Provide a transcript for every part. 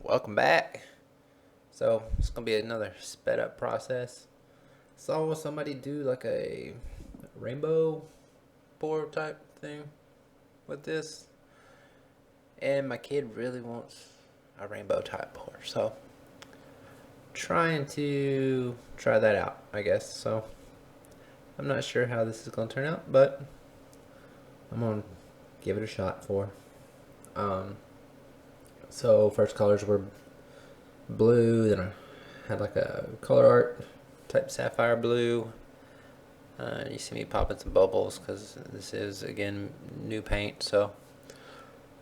Welcome back. So it's gonna be another sped up process. Saw somebody do like a rainbow board type thing with this, and my kid really wants a rainbow type board, so trying to try that out, I guess. So I'm not sure how this is gonna turn out, but I'm gonna give it a shot for. So first colors were blue, then I had like a color art type sapphire blue. You see me popping some bubbles because this is again new paint. So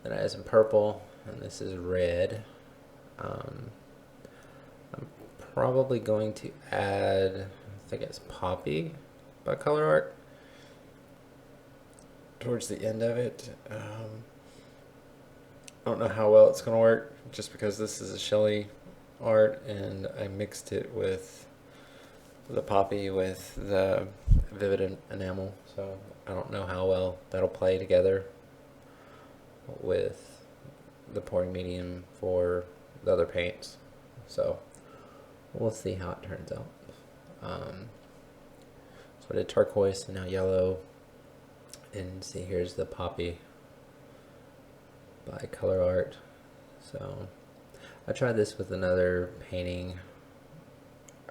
then I had some purple, and this is red. I'm probably going to add, I think it's Poppy by Color Art towards the end of it. I don't know how well it's going to work just because this is a SheleeArt and I mixed it with the Poppy with the vivid enamel, so I don't know how well that'll play together with the pouring medium for the other paints. So we'll see how it turns out. So I did turquoise and now yellow, and see here's the Poppy by Color Art. So I tried this with another painting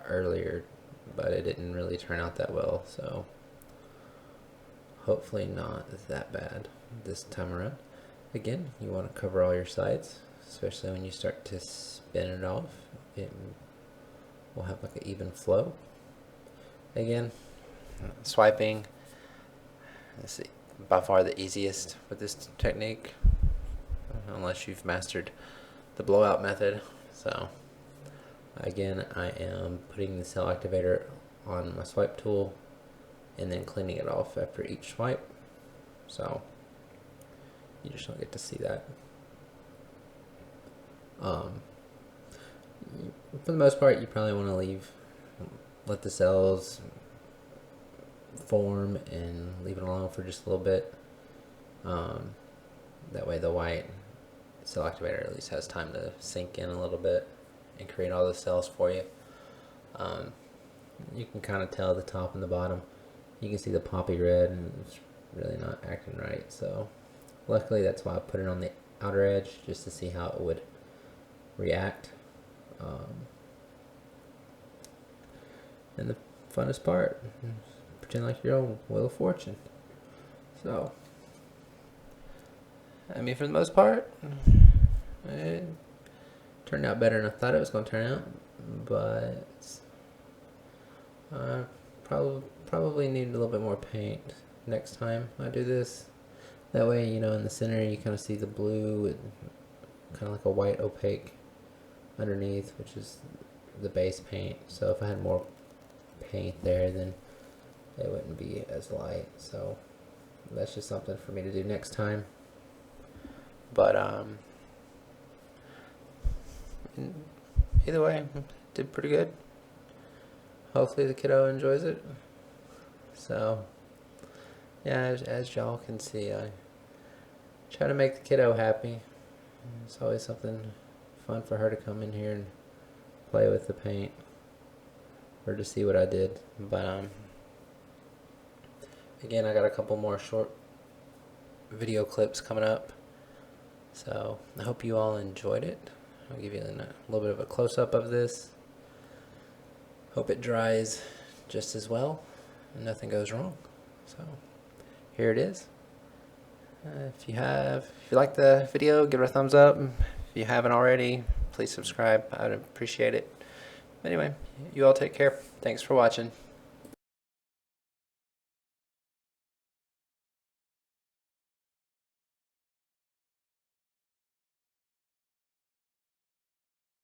earlier, but it didn't really turn out that well, so hopefully not that bad this time around. Again, you want to cover all your sides, especially when you start to spin it off. It will have like an even flow. Again, swiping is by far the easiest with this technique, unless you've mastered the blowout method. So again, I am putting the cell activator on my swipe tool and then cleaning it off after each swipe, so you just don't get to see that. For the most part, you probably want to let the cells form and leave it alone for just a little bit. That way the white cell activator at least has time to sink in a little bit and create all the cells for you. You can kind of tell the top and the bottom. You can see the poppy red, and it's really not acting right. So luckily that's why I put it on the outer edge, just to see how it would react. And the funnest part, pretend like you're on Wheel of Fortune. So I mean, for the most part, it turned out better than I thought it was going to turn out, but I probably need a little bit more paint next time I do this. That way, you know, in the center you kind of see the blue and kind of like a white opaque underneath, which is the base paint. So if I had more paint there, then it wouldn't be as light. So that's just something for me to do next time. But either way, did pretty good. Hopefully the kiddo enjoys it. So yeah, as y'all can see, I try to make the kiddo happy. It's always something fun for her to come in here and play with the paint, or to see what I did. But again, I got a couple more short video clips coming up, so I hope you all enjoyed it. I'll give you a little bit of a close-up of this. Hope it dries just as well and nothing goes wrong. So here it is. If you like the video, give it a thumbs up. If you haven't already, please subscribe. I'd appreciate it. Anyway, you all take care. Thanks for watching.